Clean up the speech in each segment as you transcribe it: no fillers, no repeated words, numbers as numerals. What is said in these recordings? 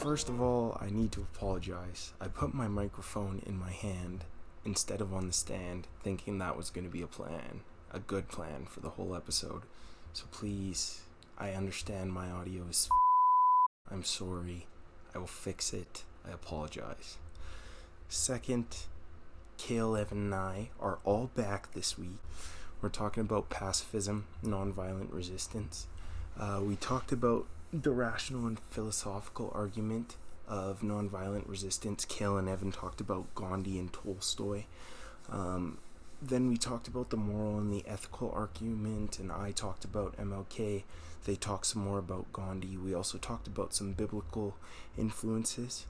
First of all, I need to apologize. I put my microphone in my hand instead of on the stand, thinking that was going to be a good plan for the whole episode. So please, I understand my audio is I'm sorry. I will fix it. I apologize. Second, Kale, Evan, and I are all back this week. We're talking about pacifism, nonviolent resistance. We talked about the rational and philosophical argument of nonviolent resistance. Kale and Evan talked about Gandhi and Tolstoy. Then we talked about the moral and the ethical argument, and I talked about MLK. They talked some more about Gandhi. We also talked about some biblical influences.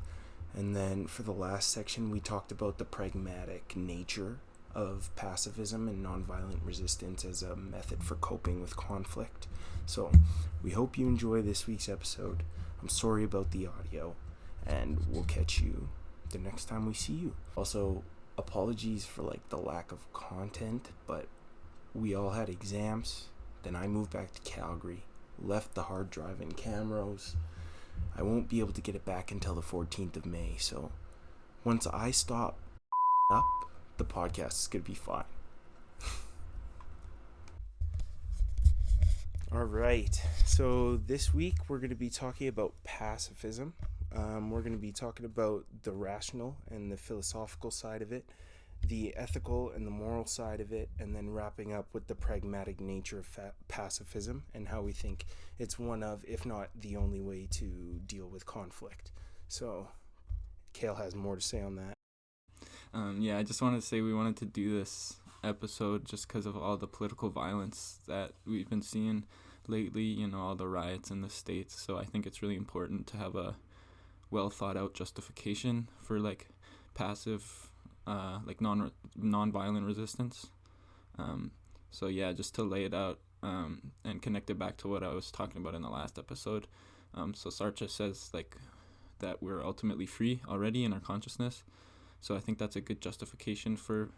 And then for the last section, we talked about the pragmatic nature of pacifism and nonviolent resistance as a method for coping with conflict. So we hope you enjoy this week's episode. I'm sorry about the audio, and we'll catch you the next time we see you. Also, apologies for the lack of content, but we all had exams. Then I moved back to Calgary, left the hard drive in Camrose. I won't be able to get it back until the 14th of May, so once I stop up, the podcast is going to be fine. Alright, so this week we're going to be talking about pacifism. We're going to be talking about the rational and the philosophical side of it, the ethical and the moral side of it, and then wrapping up with the pragmatic nature of pacifism and how we think it's one of, if not the only way to deal with conflict. So, Kale has more to say on that. I just wanted to say we wanted to do this episode just because of all the political violence that we've been seeing lately, all the riots in the States. So I think it's really important to have a well thought out justification for passive non-violent resistance. Just to lay it out and connect it back to what I was talking about in the last episode. So Sartre says that we're ultimately free already in our consciousness. So I think that's a good justification for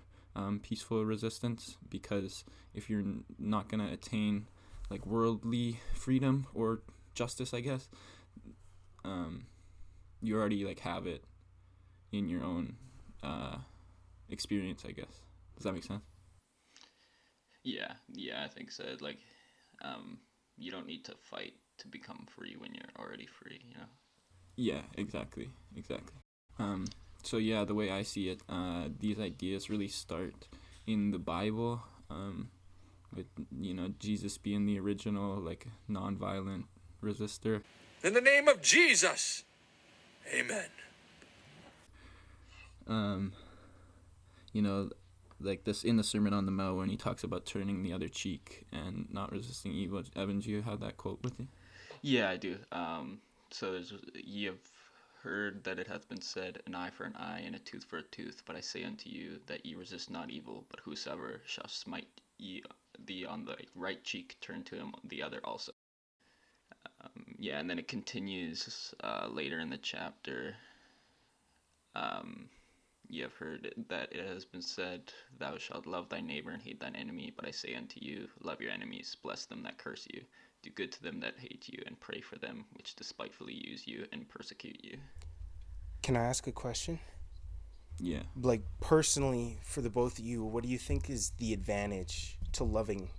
peaceful resistance, because if you're not going to attain worldly freedom or justice, I guess, you already have it in your own experience, I guess. Does that make sense? Yeah, I think so. You don't need to fight to become free when you're already free, Yeah, exactly. The way I see it, these ideas really start in the Bible, with, Jesus being the original, non-violent resistor. In the name of Jesus, amen. This in the Sermon on the Mount when he talks about turning the other cheek and not resisting evil. Evan, do you have that quote with you? Yeah, I do. Ye have heard that it hath been said, an eye for an eye and a tooth for a tooth. But I say unto you that ye resist not evil, but whosoever shall smite thee on the right cheek, turn to him the other also. And then it continues later in the chapter. Ye have heard that it has been said, thou shalt love thy neighbor and hate thine enemy. But I say unto you, love your enemies, bless them that curse you, do good to them that hate you, and pray for them which despitefully use you and persecute you. Can I ask a question? Yeah. Personally, for the both of you, what do you think is the advantage to loving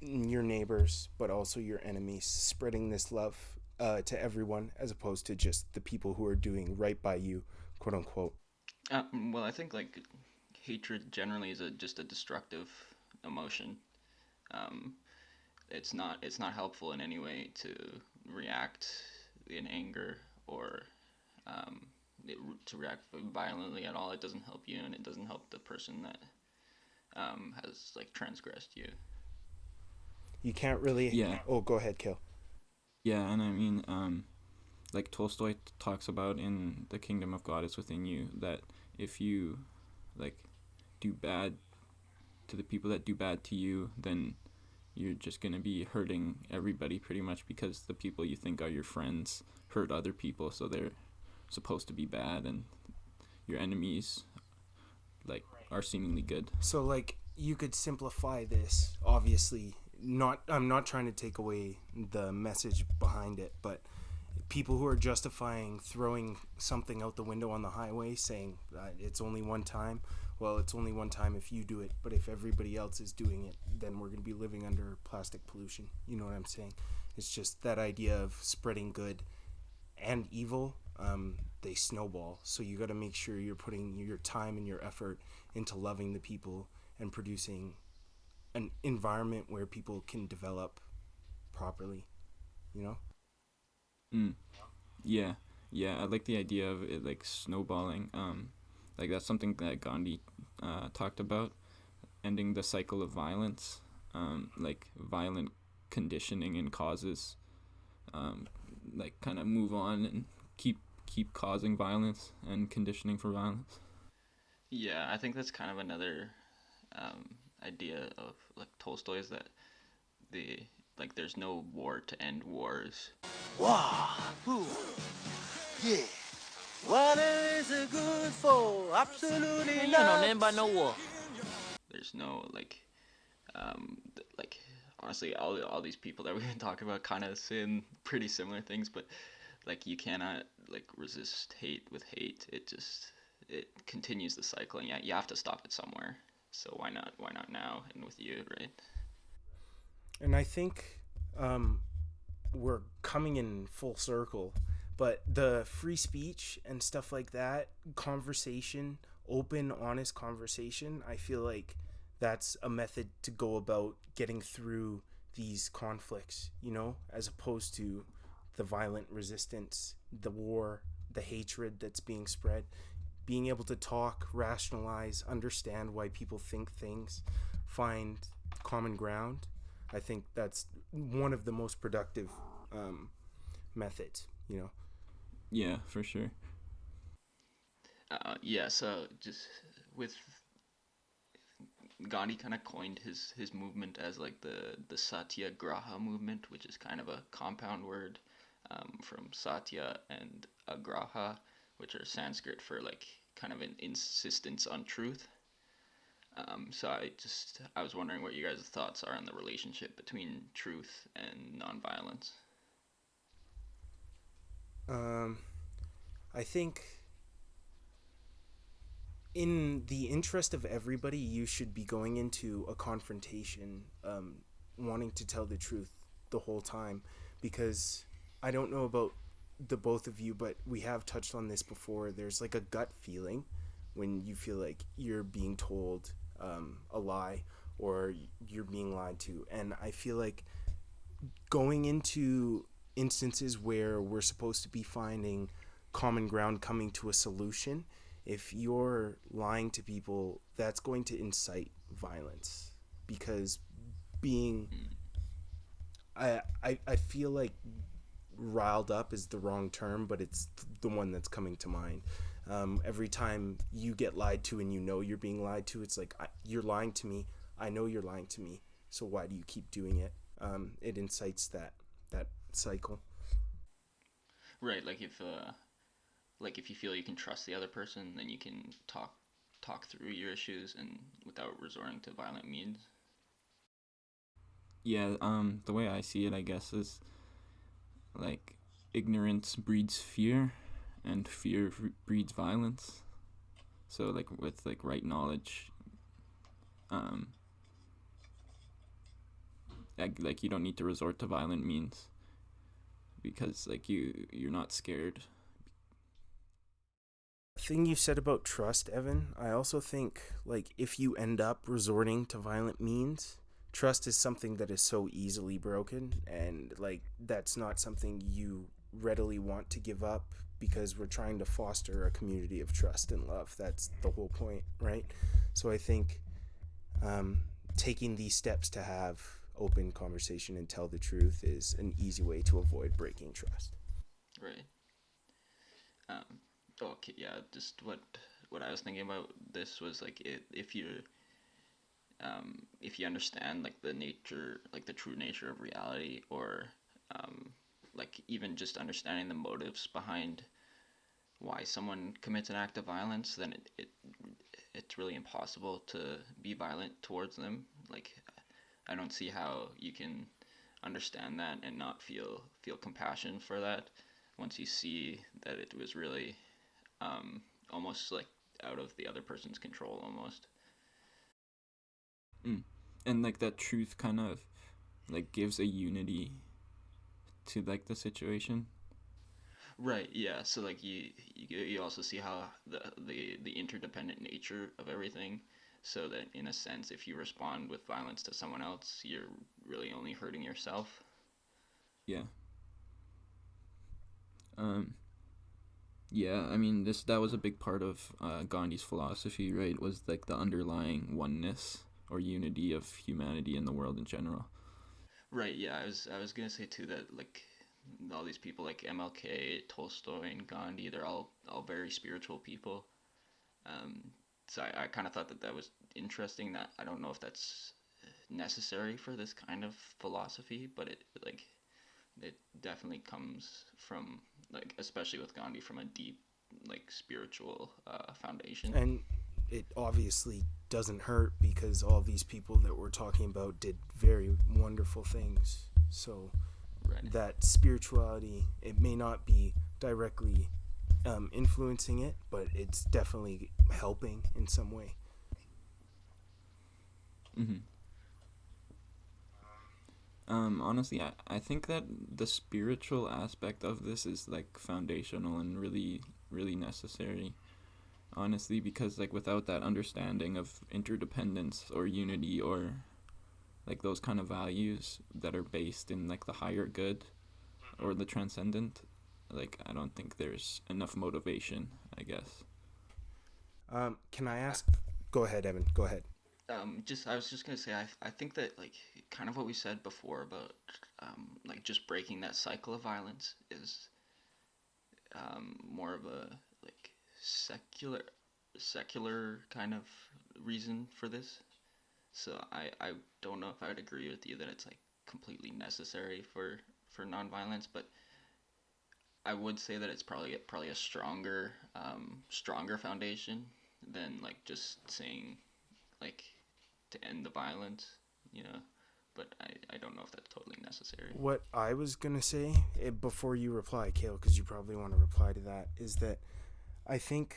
your neighbors, but also your enemies, spreading this love to everyone, as opposed to just the people who are doing right by you, quote unquote? I think hatred generally is just a destructive emotion. It's not helpful in any way to react in anger or to react violently at all. It doesn't help you, and it doesn't help the person that has transgressed you. You can't really. Yeah. Oh, go ahead, Kale. Yeah, and I mean, Tolstoy talks about in The Kingdom of God is Within You, that if you do bad to the people that do bad to you, then you're just going to be hurting everybody pretty much, because the people you think are your friends hurt other people, so they're supposed to be bad, and your enemies are seemingly good. So you could simplify this, obviously. I'm not trying to take away the message behind it, but people who are justifying throwing something out the window on the highway, saying it's only one time. Well, it's only one time if you do it, but if everybody else is doing it, then we're going to be living under plastic pollution. You know what I'm saying? It's just that idea of spreading good and evil, they snowball. So you got to make sure you're putting your time and your effort into loving the people and producing an environment where people can develop properly, you know? Yeah, I like the idea of it like snowballing. Like that's something that Gandhi talked about, ending the cycle of violence, like violent conditioning and causes, like kind of move on and keep causing violence and conditioning for violence. Yeah, I think that's kind of another idea of like Tolstoy's, that there's no war to end wars. Wow. Yeah. What is it good for? Absolutely nothing but no war. There's no honestly, all these people that we've been talking about kind of saying pretty similar things, but like you cannot like resist hate with hate. It continues the cycle, and yeah, you have to stop it somewhere. So why not now and with you, right? And I think we're coming in full circle, but the free speech and stuff like that, conversation, open, honest conversation, I feel like that's a method to go about getting through these conflicts, you know, as opposed to the violent resistance, the war, the hatred that's being spread. Being able to talk, rationalize, understand why people think things, find common ground, I think that's one of the most productive methods, you know? Yeah, for sure. Yeah, so just with Gandhi kind of coined his movement as like the Satyagraha movement, which is kind of a compound word from Satya and Agraha, which are Sanskrit for like kind of an insistence on truth. So I was wondering what you guys' thoughts are on the relationship between truth and nonviolence. I think in the interest of everybody, you should be going into a confrontation, wanting to tell the truth the whole time, because I don't know about the both of you, but we have touched on this before. There's like a gut feeling when you feel like you're being told a lie or you're being lied to, and I feel like going into instances where we're supposed to be finding common ground, coming to a solution, if you're lying to people, that's going to incite violence, because being I feel like riled up is the wrong term, but it's the one that's coming to mind. Every time you get lied to and you know you're being lied to, it's like, you're lying to me, I know you're lying to me, so why do you keep doing it? It incites that cycle. Right, like if you feel you can trust the other person, then you can talk through your issues and without resorting to violent means. Yeah, the way I see it, I guess, is like ignorance breeds fear and fear breeds violence. So like with like right knowledge, like you don't need to resort to violent means because like you're not scared. Thing you said about trust, Evan, I also think like if you end up resorting to violent means, trust is something that is so easily broken, and like that's not something you readily want to give up, because we're trying to foster a community of trust and love. That's the whole point, right? So I think taking these steps to have open conversation and tell the truth is an easy way to avoid breaking trust. Right. Okay, yeah, just what I was thinking about this was like if you understand like the nature, like the true nature of reality, or like even just understanding the motives behind why someone commits an act of violence, then it's really impossible to be violent towards them. Like I don't see how you can understand that and not feel compassion for that. once you see that it was really almost like out of the other person's control almost. And like that truth kind of like gives a unity to like the situation. Right, yeah. So like you also see how the interdependent nature of everything, so that in a sense if you respond with violence to someone else, you're really only hurting yourself. Yeah. Yeah, I mean that was a big part of Gandhi's philosophy, right? Was like the underlying oneness or unity of humanity and the world in general. Right, yeah. I was gonna say too that like all these people like MLK, Tolstoy, and Gandhi, they're all very spiritual people. So I kind of thought that was interesting. That I don't know if that's necessary for this kind of philosophy, but it definitely comes from, like, especially with Gandhi, from a deep like spiritual foundation. And it obviously doesn't hurt because all these people that we're talking about did very wonderful things. So Right. that spirituality, it may not be directly influencing it, but it's definitely helping in some way. Honestly, I think that the spiritual aspect of this is like foundational and really, really necessary. Honestly, because like without that understanding of interdependence or unity or like those kind of values that are based in like the higher good or the transcendent, like I don't think there's enough motivation, I guess. Can I ask? Go ahead, Evan. Go ahead. I was just gonna say, I think that, like, kind of what we said before about like just breaking that cycle of violence is more of a like secular kind of reason for this. So I don't know if I would agree with you that it's like completely necessary for nonviolence, but I would say that it's probably a stronger foundation than like just saying, like, to end the violence, you know. But I don't know if that's totally necessary. What I was going to say before you reply, Kale, because you probably want to reply to that, is that I think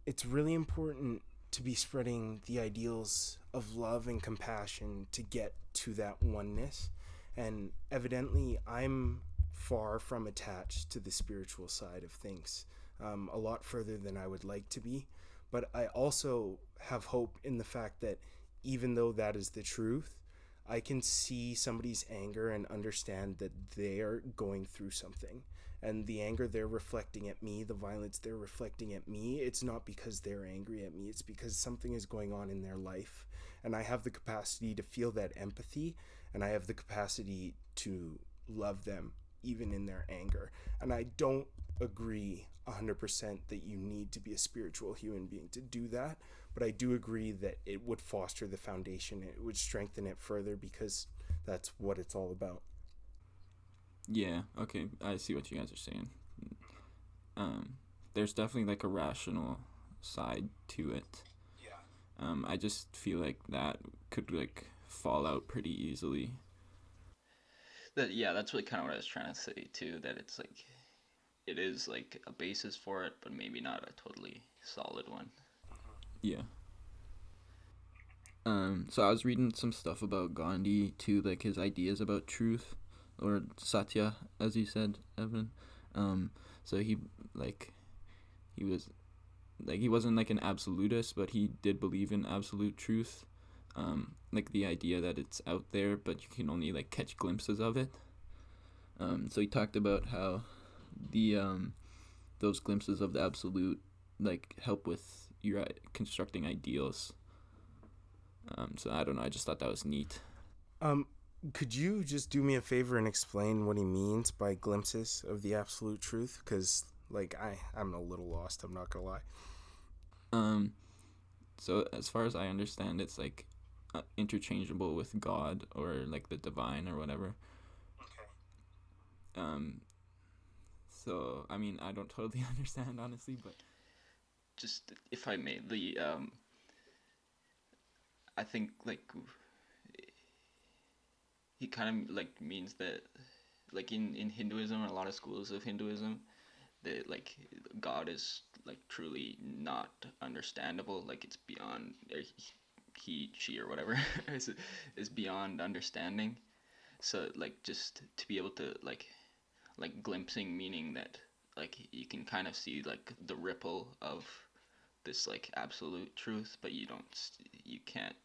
it's really important to be spreading the ideals of love and compassion to get to that oneness. And evidently, I'm far from attached to the spiritual side of things, a lot further than I would like to be. But I also have hope in the fact that even though that is the truth, I can see somebody's anger and understand that they're going through something. And the anger they're reflecting at me, the violence they're reflecting at me, it's not because they're angry at me. It's because something is going on in their life. And I have the capacity to feel that empathy, and I have the capacity to love them even in their anger. And I don't agree 100% that you need to be a spiritual human being to do that, but I do agree that it would foster the foundation. It would strengthen it further because that's what it's all about. Yeah, okay, I see what you guys are saying. There's definitely like a rational side to it. Yeah. I just feel like that could like fall out pretty easily. That's really kind of what I was trying to say too. That it's like it is like a basis for it, but maybe not a totally solid one. Yeah. So I was reading some stuff about Gandhi too, like his ideas about truth, or Satya, as you said, Evan. So he was like, he wasn't like an absolutist, but he did believe in absolute truth. Like the idea that it's out there, but you can only like catch glimpses of it. So he talked about how the those glimpses of the absolute like help with your constructing ideals. So I don't know, I just thought that was neat. Could you just do me a favor and explain what he means by glimpses of the absolute truth? Because like I'm a little lost, I'm not gonna lie. So as far as I understand, it's like interchangeable with God or like the divine or whatever. Okay. So I mean, I don't totally understand, honestly, but Just if I may, I think like he kind of like means that like in Hinduism, a lot of schools of Hinduism, that like God is like truly not understandable. Like it's beyond he, she, or whatever is beyond understanding. So like just to be able to like glimpsing, meaning that like you can kind of see like the ripple of this like absolute truth, but you can't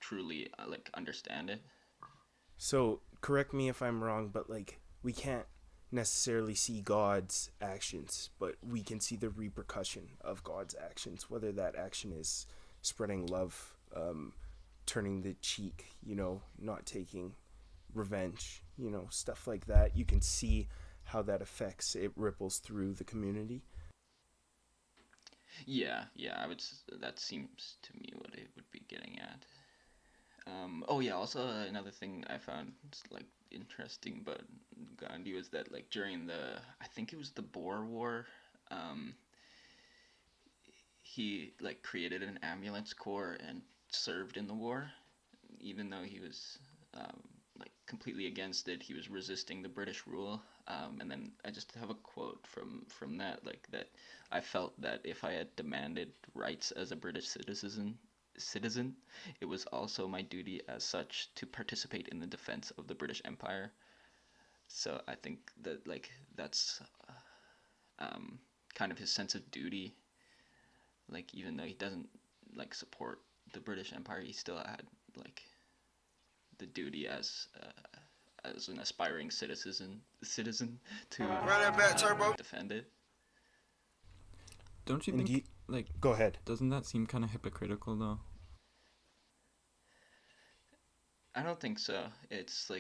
truly like understand it. So correct me if I'm wrong, but like we can't necessarily see God's actions, but we can see the repercussion of God's actions, whether that action is spreading love, turning the cheek, not taking revenge, stuff like that. You can see how that affects, it ripples through the community. Yeah, that seems to me what it would be getting at. Oh yeah, also another thing I found like interesting about Gandhi was that like during I think it was the Boer War, um, he like created an ambulance corps and served in the war, even though he was um, like completely against it. He was resisting the British rule. And then I just have a quote from that, like that I felt that if I had demanded rights as a British citizen, it was also my duty as such to participate in the defense of the British Empire. So I think that like that's um, kind of his sense of duty. Like even though he doesn't like support the British Empire, he still had like the duty as an aspiring citizen to defend it. Don't you And think, like, go ahead. doesn't that seem kind of hypocritical though? I don't think so. It's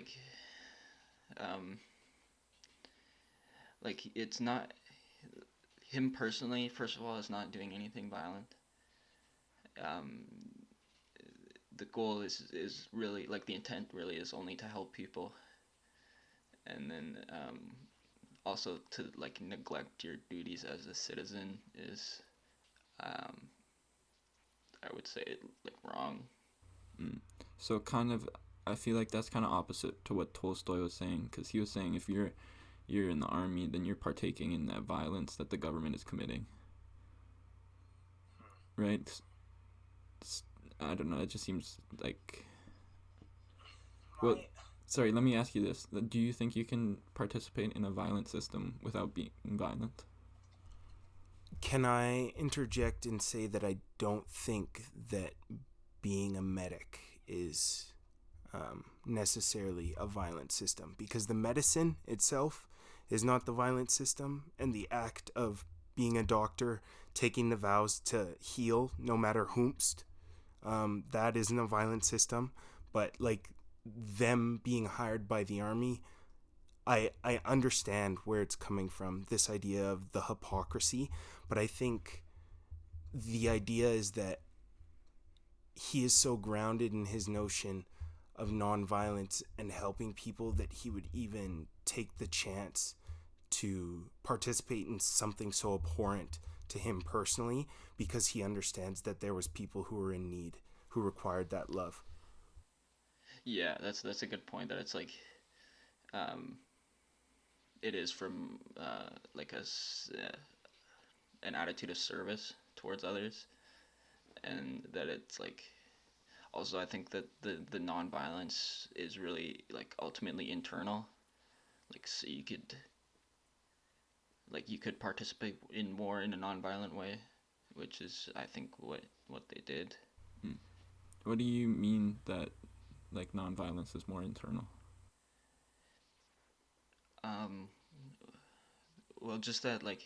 um, like it's not him personally. First of all, is not doing anything violent. Um, the goal is really like the intent really is only to help people, and then also to like neglect your duties as a citizen is um, I would say like wrong. So kind of, I feel like that's kind of opposite to what Tolstoy was saying, because he was saying if you're in the army, then you're partaking in that violence that the government is committing. Right? I don't know. It just seems like. Well, sorry. Let me ask you this: do you think you can participate in a violent system without being violent? Can I interject and say that I don't think that being a medic is necessarily a violent system, because the medicine itself is not the violent system, and the act of being a doctor, taking the vows to heal no matter whomst, that isn't a violent system. But like them being hired by the army, I understand where it's coming from, this idea of the hypocrisy, but I think the idea is that he is so grounded in his notion of nonviolence and helping people that he would even take the chance to participate in something so abhorrent to him personally, because he understands that there was people who were in need, who required that love. Yeah, that's a good point. That it's like um, it is from like an attitude of service towards others, and that it's like also I think that the nonviolence is really like ultimately internal. Like so you could participate in more in a nonviolent way, which is I think what they did. What do you mean that like nonviolence is more internal? Um, well, just that like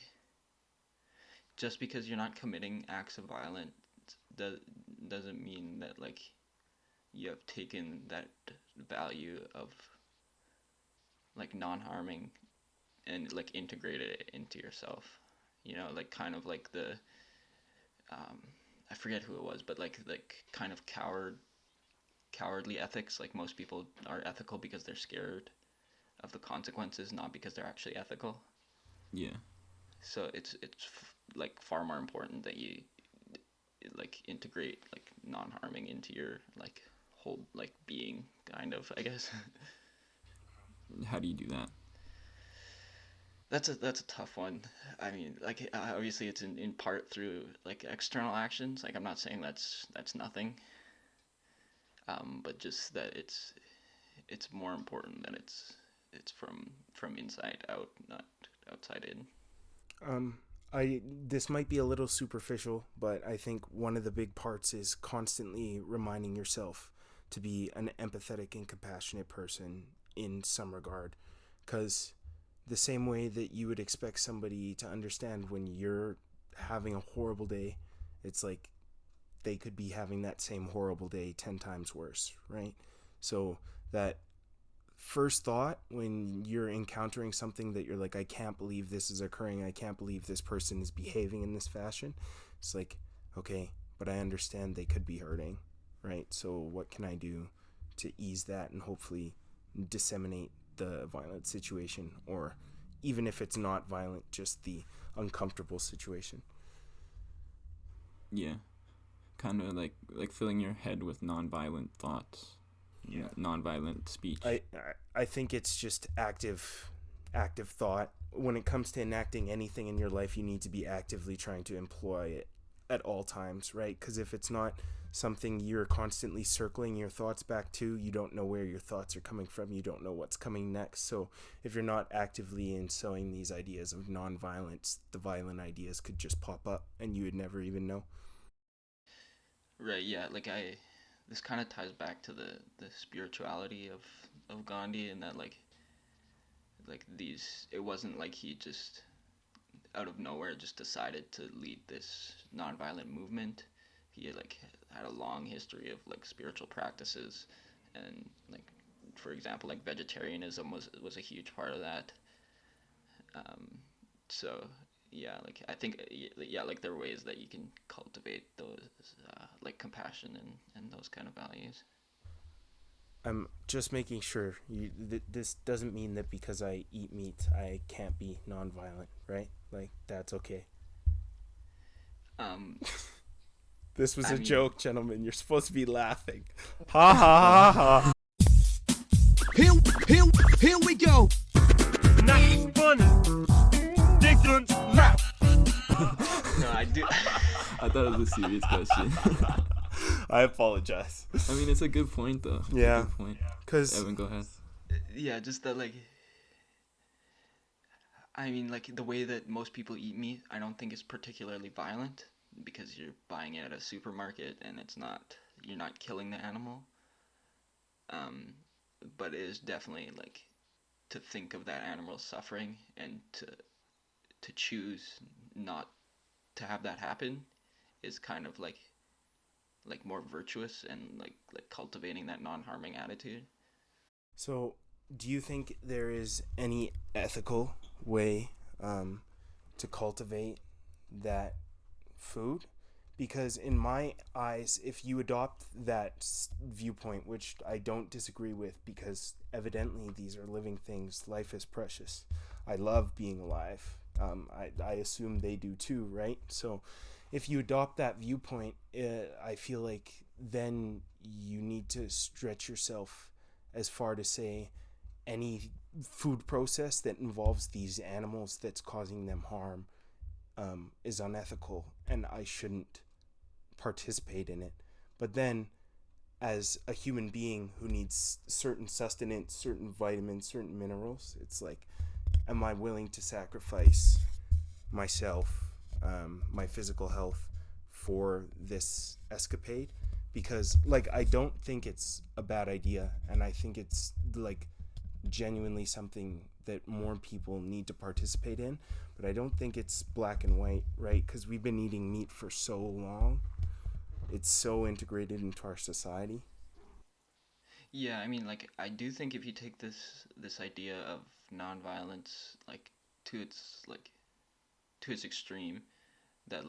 just because you're not committing acts of violence does doesn't mean that like you have taken that value of like non-harming and like integrated it into yourself. You know, like kind of like the um, I forget who it was, but like kind of cowardly ethics. Like most people are ethical because they're scared of the consequences, not because they're actually ethical. Yeah. So like far more important that you like integrate like non-harming into your like whole like being, kind of, I guess. how do you do that? That's a tough one. I mean, like obviously it's in part through like external actions. Like I'm not saying that's nothing, but just that it's more important that it's from inside out, not outside in. Um, this might be a little superficial, but I think one of the big parts is constantly reminding yourself to be an empathetic and compassionate person in some regard, because the same way that you would expect somebody to understand when you're having a horrible day, it's like they could be having that same horrible day 10 times worse, right? So that first thought when you're encountering something that you're like, I can't believe this is occurring, I can't believe this person is behaving in this fashion, it's like, okay, but I understand they could be hurting, right? So what can I do to ease that and hopefully disseminate the violent situation, or even if it's not violent, just the uncomfortable situation. Yeah, kind of like filling your head with nonviolent thoughts, nonviolent speech. I think it's just active thought. When it comes to enacting anything in your life, you need to be actively trying to employ it at all times, right? Because if it's not something you're constantly circling your thoughts back to, you don't know where your thoughts are coming from, you don't know what's coming next. So if you're not actively insowing these ideas of nonviolence, the violent ideas could just pop up and you would never even know. Right. Yeah. Like this kind of ties back to the spirituality of Gandhi, and that like these, it wasn't like he just out of nowhere just decided to lead this nonviolent movement. He had a long history of like spiritual practices, and like for example like vegetarianism was a huge part of that. So yeah, like I think yeah, like there are ways that you can cultivate those like compassion and those kind of values. I'm just making sure this doesn't mean that because I eat meat I can't be nonviolent, right? Like that's okay. Um, This was I a mean, joke, gentlemen. You're supposed to be laughing. Ha ha ha ha. Here, here, here we go. Not funny. Dickens rap. no, I do. I thought it was a serious question. I apologize. I mean, it's a good point though. It's Yeah. a good point. Because Evan, go ahead. Yeah, just that like I mean like the way that most people eat meat, I don't think is particularly violent because you're buying it at a supermarket and you're not killing the animal. Um, but it is definitely like to think of that animal's suffering and to choose not to have that happen is kind of like more virtuous and like cultivating that non-harming attitude. So, do you think there is any ethical way to cultivate that food? Because in my eyes, if you adopt that viewpoint, which I don't disagree with, because evidently these are living things, life is precious. I love being alive. I assume they do too, right? So, if you adopt that viewpoint, I feel like then you need to stretch yourself as far to say any food process that involves these animals that's causing them harm is unethical and I shouldn't participate in it. But then, as a human being who needs certain sustenance, certain vitamins, certain minerals, it's like, am I willing to sacrifice myself, my physical health, for this escapade? Because like I don't think it's a bad idea, and I think it's like genuinely something that more people need to participate in, but I don't think it's black and white, right? Because we've been eating meat for so long, it's so integrated into our society. Yeah, I mean, like, I do think if you take this idea of nonviolence to its to its extreme, that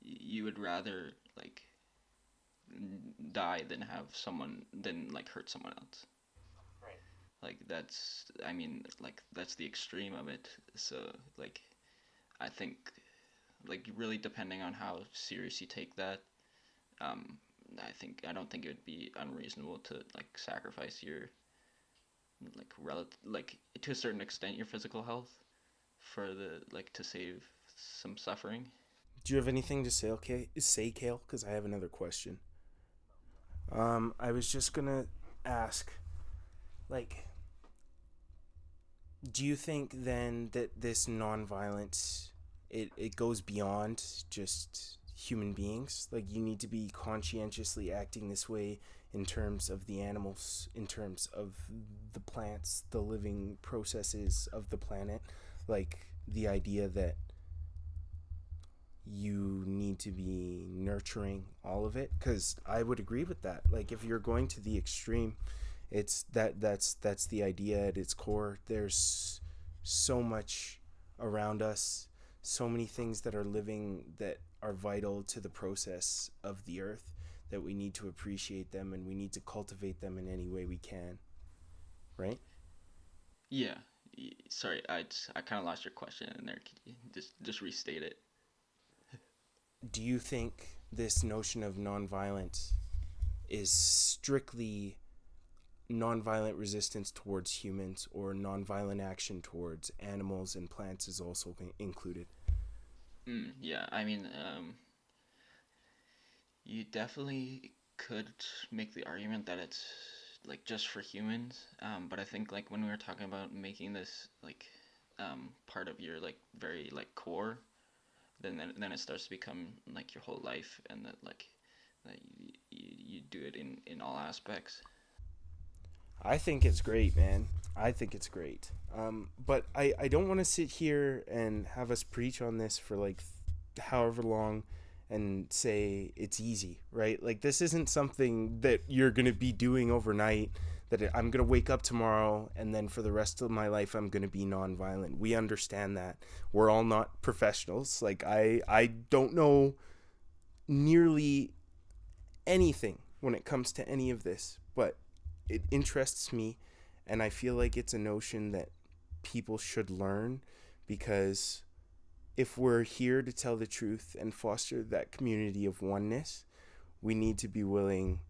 you would rather die than have someone than hurt someone else. Like that's, I mean, like that's the extreme of it. So I think really depending on how serious you take that, um, I don't think it would be unreasonable to sacrifice like to a certain extent your physical health for the like to save some suffering. Do you have anything to say, Kale? Because I have another question. I was just gonna ask, like, do you think then that this nonviolence, it goes beyond just human beings? Like, you need to be conscientiously acting this way in terms of the animals, in terms of the plants, the living processes of the planet. Like, the idea that you need to be nurturing all of it, because I would agree with that. Like, if you're going to the extreme, it's that's the idea at its core. There's so much around us, so many things that are living, that are vital to the process of the earth, that we need to appreciate them and we need to cultivate them in any way we can, right? Yeah. Sorry, I kind of lost your question in there. Could you just restate it? Do you think this notion of nonviolence is strictly nonviolent resistance towards humans, or nonviolent action towards animals and plants is also included? Yeah, I mean, you definitely could make the argument that it's like just for humans. But I think like when we were talking about making this like part of your like very like core, then it starts to become like your whole life, and that you do it in all aspects. I think it's great, man. I think it's great. But I don't want to sit here and have us preach on this for like however long and say it's easy, right? Like, this isn't something that you're going to be doing overnight, that I'm going to wake up tomorrow and then for the rest of my life I'm going to be nonviolent. We understand that. We're all not professionals. Like, I don't know nearly anything when it comes to any of this, but it interests me, and I feel like it's a notion that people should learn, because if we're here to tell the truth and foster that community of oneness, we need to be willing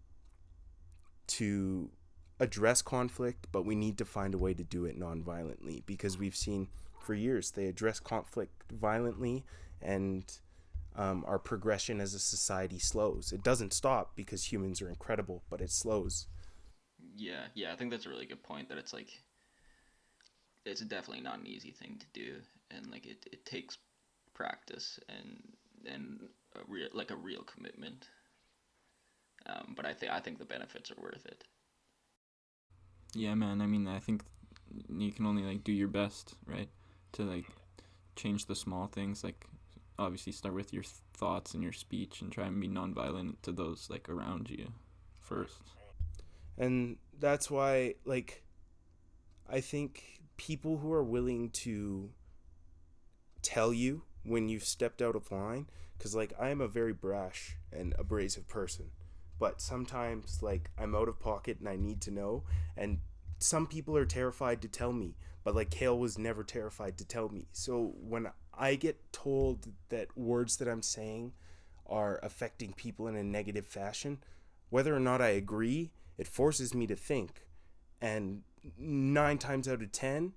to address conflict, but we need to find a way to do it non-violently, because we've seen for years they address conflict violently, and our progression as a society slows. It doesn't stop because humans are incredible, but it slows. Yeah, I think that's a really good point. That it's definitely not an easy thing to do, and like it takes practice and a real commitment. But I think the benefits are worth it. Yeah, man. I mean, I think you can only like do your best, right, to like change the small things. Like, obviously, start with your thoughts and your speech, and try and be nonviolent to those like around you first. And that's why, like, I think people who are willing to tell you when you've stepped out of line, because, like, I am a very brash and abrasive person, but sometimes, like, I'm out of pocket and I need to know, and some people are terrified to tell me, but, like, Kale was never terrified to tell me. So when I get told that words that I'm saying are affecting people in a negative fashion, whether or not I agree, it forces me to think. And 9 times out of 10,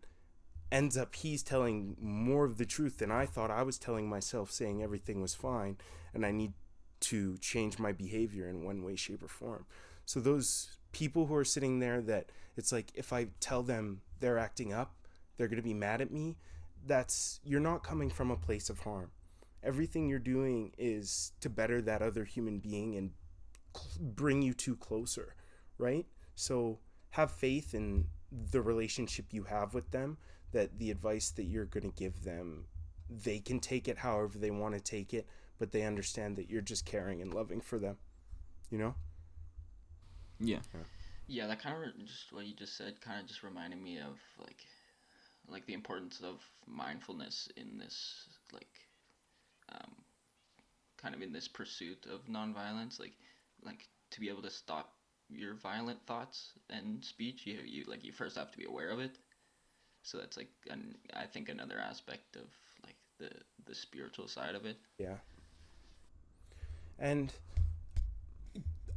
ends up he's telling more of the truth than I thought I was telling myself, saying everything was fine and I need to change my behavior in one way, shape, or form. So those people who are sitting there, that it's like, if I tell them they're acting up, they're going to be mad at me, that's, you're not coming from a place of harm. Everything you're doing is to better that other human being and bring you two closer, right? So have faith in the relationship you have with them, that the advice that you're going to give them, they can take it however they want to take it, but they understand that you're just caring and loving for them, you know? Yeah. Yeah, that kind of just what you just said kind of just reminded me of like the importance of mindfulness in this um, kind of in this pursuit of nonviolence, like to be able to stop your violent thoughts and speech, you first have to be aware of it. So that's like I think another aspect of like the spiritual side of it. Yeah. And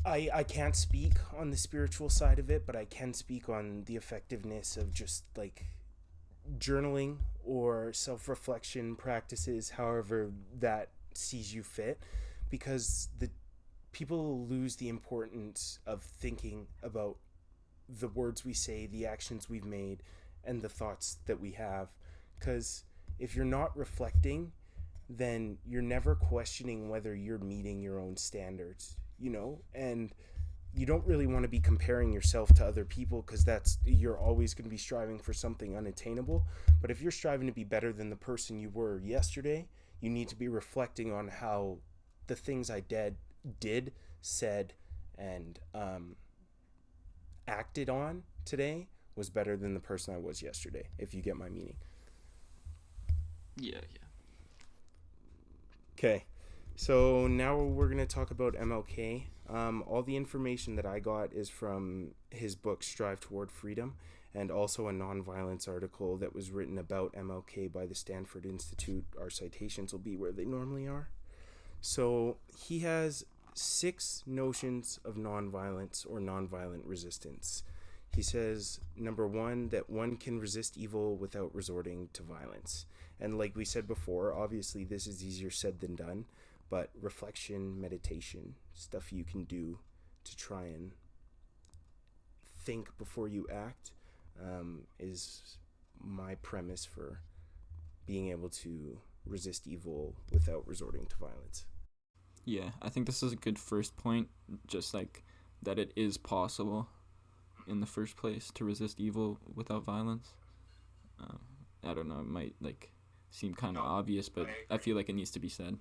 I can't speak on the spiritual side of it, but I can speak on the effectiveness of just like journaling or self-reflection practices, however that sees you fit, because the people lose the importance of thinking about the words we say, the actions we've made, and the thoughts that we have. Because if you're not reflecting, then you're never questioning whether you're meeting your own standards, you know? And you don't really want to be comparing yourself to other people, because that's, you're always going to be striving for something unattainable. But if you're striving to be better than the person you were yesterday, you need to be reflecting on how the things I did, said, and acted on today was better than the person I was yesterday, if you get my meaning. Yeah. Okay, so now we're going to talk about MLK. All the information that I got is from his book Strive Toward Freedom, and also a nonviolence article that was written about MLK by the Stanford Institute. Our citations will be where they normally are. So he has 6 notions of nonviolence or nonviolent resistance. He says, number 1, that one can resist evil without resorting to violence. And like we said before, obviously this is easier said than done, but reflection, meditation, stuff you can do to try and think before you act, is my premise for being able to resist evil without resorting to violence. Yeah, I think this is a good first point, just like that it is possible in the first place to resist evil without violence. I don't know, it might like seem kind of obvious, but I feel like it needs to be said.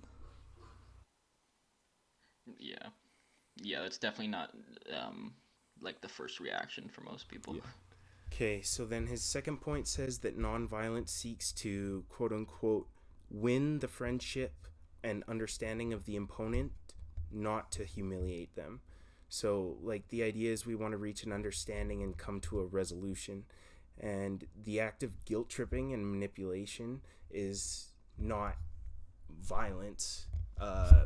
Yeah, that's definitely not like the first reaction for most people. Yeah. Okay, so then his second point says that nonviolence seeks to, quote unquote, win the friendship and understanding of the opponent, not to humiliate them. So, like, the idea is we want to reach an understanding and come to a resolution. And the act of guilt tripping and manipulation is not violence,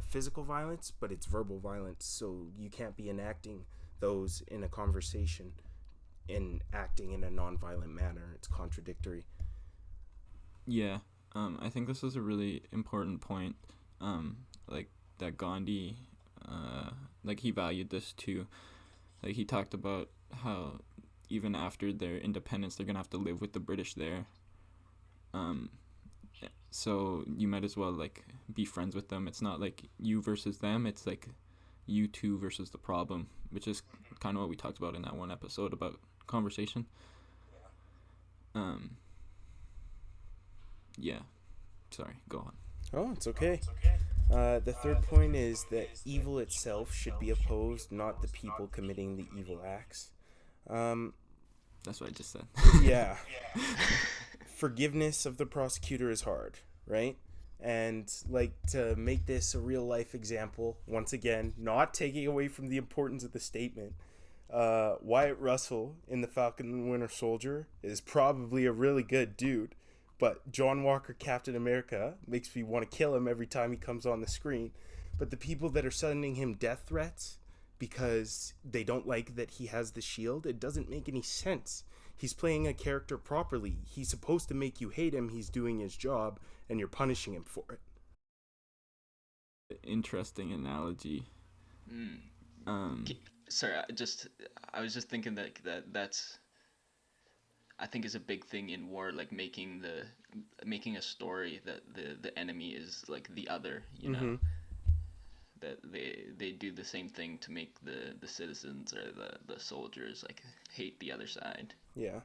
physical violence, but it's verbal violence. So you can't be enacting those in a conversation and acting in a nonviolent manner. It's contradictory. Yeah, I think this is a really important point, like that Gandhi, like he valued this too. Like he talked about how even after their independence, they're gonna have to live with the British there. So you might as well like be friends with them. It's not like you versus them. It's like you two versus the problem, which is kind of what we talked about in that one episode about conversation. Yeah. Sorry, go on. Oh, it's okay. The third point is that evil itself should be opposed, not the people committing the evil acts. That's what I just said. Yeah. Forgiveness of the prosecutor is hard, right? And like, to make this a real life example, once again, not taking away from the importance of the statement, Wyatt Russell in The Falcon and the Winter Soldier is probably a really good dude, but John Walker Captain America makes me want to kill him every time he comes on the screen. But the people that are sending him death threats because they don't like that he has the shield, it doesn't make any sense. He's playing a character properly. He's supposed to make you hate him. He's doing his job, and you're punishing him for it. Interesting analogy. Sorry, I was just thinking that's I think is a big thing in war, like making a story that the enemy is like the other, you know, that they do the same thing to make the citizens or the soldiers like hate the other side. Yeah,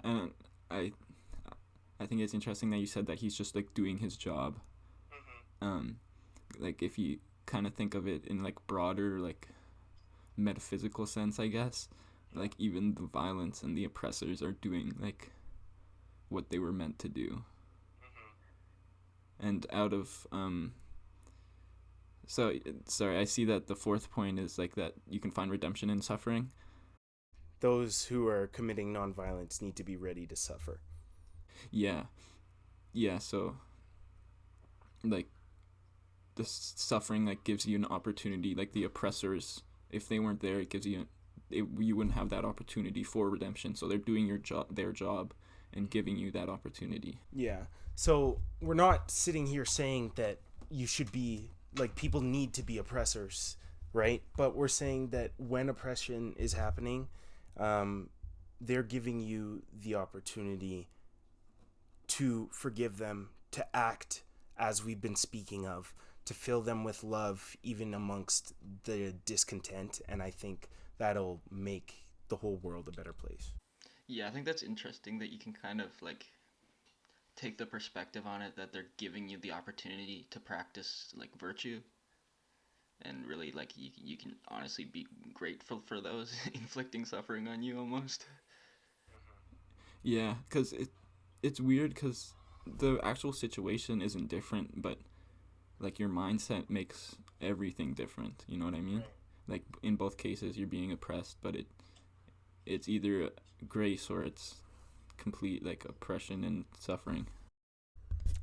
and I think it's interesting that you said that he's just like doing his job. Like if you kind of think of it in like broader like metaphysical sense, I guess, like even the violence and the oppressors are doing like what they were meant to do. And out of so sorry, I see that the fourth point is like that you can find redemption in suffering. Those who are committing nonviolence need to be ready to suffer. Yeah, so like the suffering like gives you an opportunity, like the oppressors if they weren't there, you wouldn't have that opportunity for redemption. So they're doing their job and giving you that opportunity. Yeah. So we're not sitting here saying that you should be, like, people need to be oppressors, right? But we're saying that when oppression is happening, they're giving you the opportunity to forgive them, to act as we've been speaking of, to fill them with love even amongst the discontent. And I think that'll make the whole world a better place. Yeah, I think that's interesting that you can kind of like take the perspective on it that they're giving you the opportunity to practice like virtue, and really like you can honestly be grateful for those inflicting suffering on you almost. Yeah, because it's weird because the actual situation isn't different, but like your mindset makes everything different. You know what I mean? Like in both cases, you're being oppressed, but it's either grace or it's complete like oppression and suffering.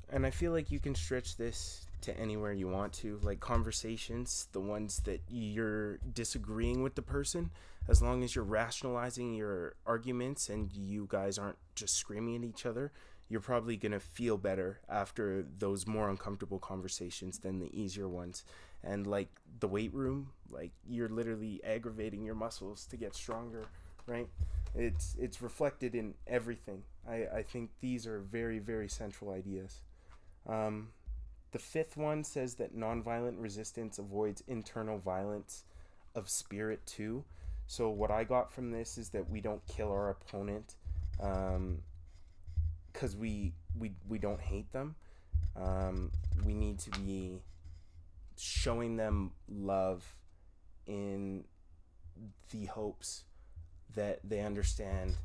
And I feel like you can stretch this to anywhere you want to, like conversations, the ones that you're disagreeing with the person, as long as you're rationalizing your arguments and you guys aren't just screaming at each other, you're probably going to feel better after those more uncomfortable conversations than the easier ones. And like the weight room, like you're literally aggravating your muscles to get stronger, right? It's reflected in everything. I think these are very, very central ideas. The fifth one says that nonviolent resistance avoids internal violence of spirit too. So what I got from this is that we don't kill our opponent because we don't hate them. We need to be showing them love in the hopes that they understand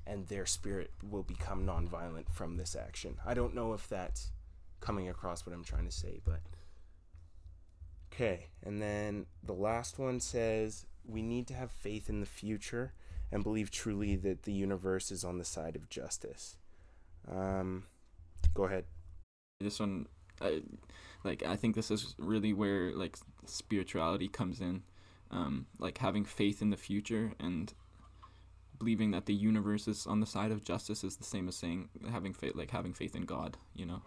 and their spirit will become nonviolent from this action. I don't know if that's coming across what I'm trying to say, but okay. And then the last one says we need to have faith in the future and believe truly that the universe is on the side of justice. Go ahead. This one, I think this is really where like spirituality comes in, like having faith in the future and believing that the universe is on the side of justice is the same as saying having faith in God, you know.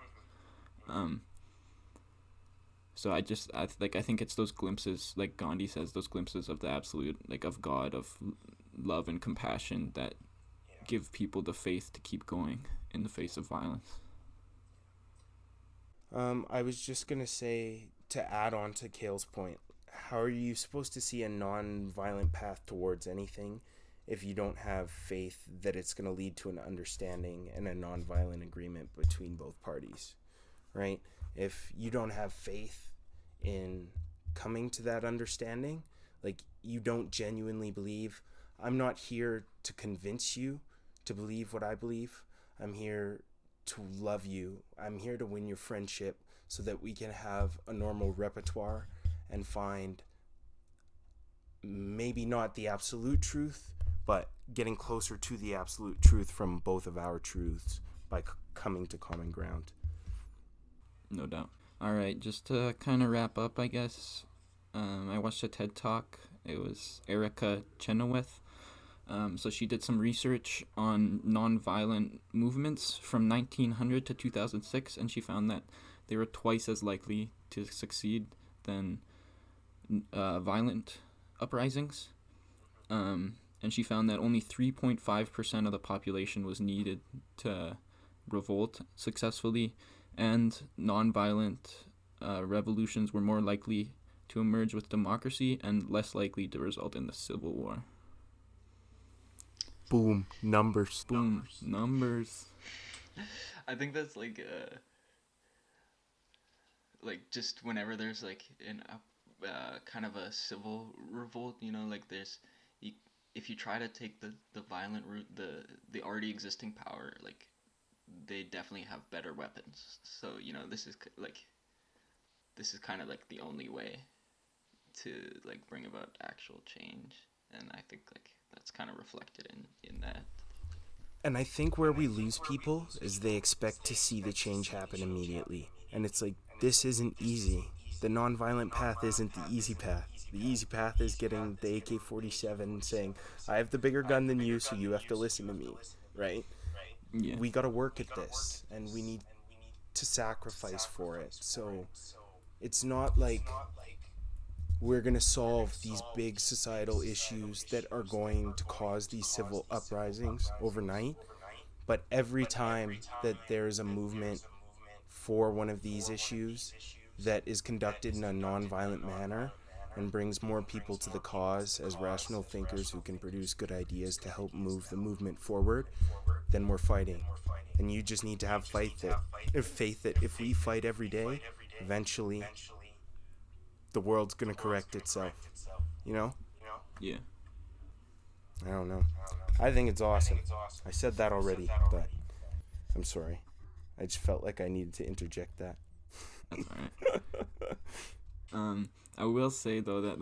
So I think it's those glimpses, like Gandhi says, those glimpses of the absolute, like of God, of love and compassion that give people the faith to keep going in the face of violence. I was just gonna say, to add on to Kale's point, how are you supposed to see a non-violent path towards anything if you don't have faith that it's going to lead to an understanding and a non-violent agreement between both parties, right? If you don't have faith in coming to that understanding, like you don't genuinely believe, I'm not here to convince you to believe what I believe. I'm here to love you. I'm here to win your friendship so that we can have a normal repertoire and find maybe not the absolute truth, but getting closer to the absolute truth from both of our truths by coming to common ground. No doubt. All right, just to kind of wrap up, I guess, I watched a TED Talk. It was Erica Chenoweth. So she did some research on nonviolent movements from 1900 to 2006, and she found that they were twice as likely to succeed than violent uprisings. And she found that only 3.5% of the population was needed to revolt successfully, and nonviolent revolutions were more likely to emerge with democracy and less likely to result in the civil war. Boom. Numbers. Boom. Numbers. I think that's just whenever there's like an kind of a civil revolt, you know, like if you try to take the violent route, the already existing power, like they definitely have better weapons. So, you know, this is kind of like the only way to like bring about actual change, and I think like that's kind of reflected in that. And I think where we lose people is they expect to see the change happen immediately. And it's like, this isn't easy. The nonviolent path isn't the easy path. The easy path is getting the AK-47 and saying, I have the bigger gun than you, so you have to listen to me, right? Yeah. We gotta work at this, and we need to sacrifice for it. So it's not like we're gonna solve these big societal issues that are going to cause these civil uprisings overnight. But every time that there's a movement for one of these issues that is conducted in a nonviolent manner and brings more people to the cause as rational thinkers who can produce good ideas to help move the movement forward, then we're fighting. And you just need to have faith that if we fight every day, eventually the world's gonna correct itself. You know? Yeah. I don't know. I think it's awesome. I said that already, but I'm sorry. I just felt like I needed to interject that. That's alright. I will say though that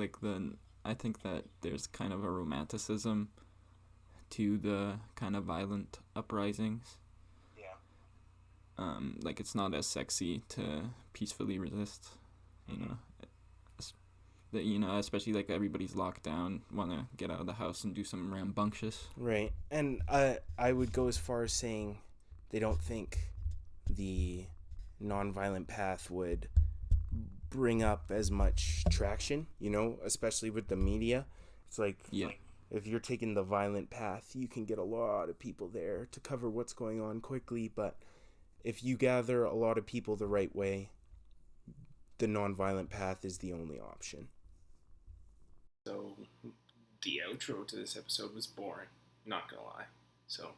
I think that there's kind of a romanticism to the kind of violent uprisings. Yeah. Like it's not as sexy to peacefully resist, especially like everybody's locked down, want to get out of the house and do something rambunctious. Right. And I would go as far as saying they don't think the nonviolent path would bring up as much traction, especially with the media. It's like, yeah, if you're taking the violent path, you can get a lot of people there to cover what's going on quickly, but if you gather a lot of people the right way, the nonviolent path is the only option. So, the outro to this episode was boring, not gonna lie. So,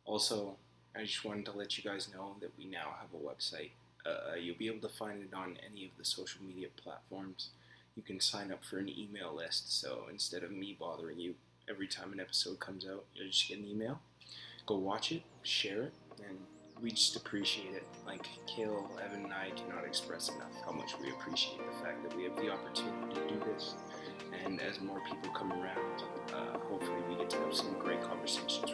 also, I just wanted to let you guys know that we now have a website. You'll be able to find it on any of the social media platforms. You can sign up for an email list, so instead of me bothering you every time an episode comes out, you'll just get an email. Go watch it, share it, and we just appreciate it. Like Kale, Evan, and I cannot express enough how much we appreciate the fact that we have the opportunity to do this. And as more people come around, hopefully we get to have some great conversations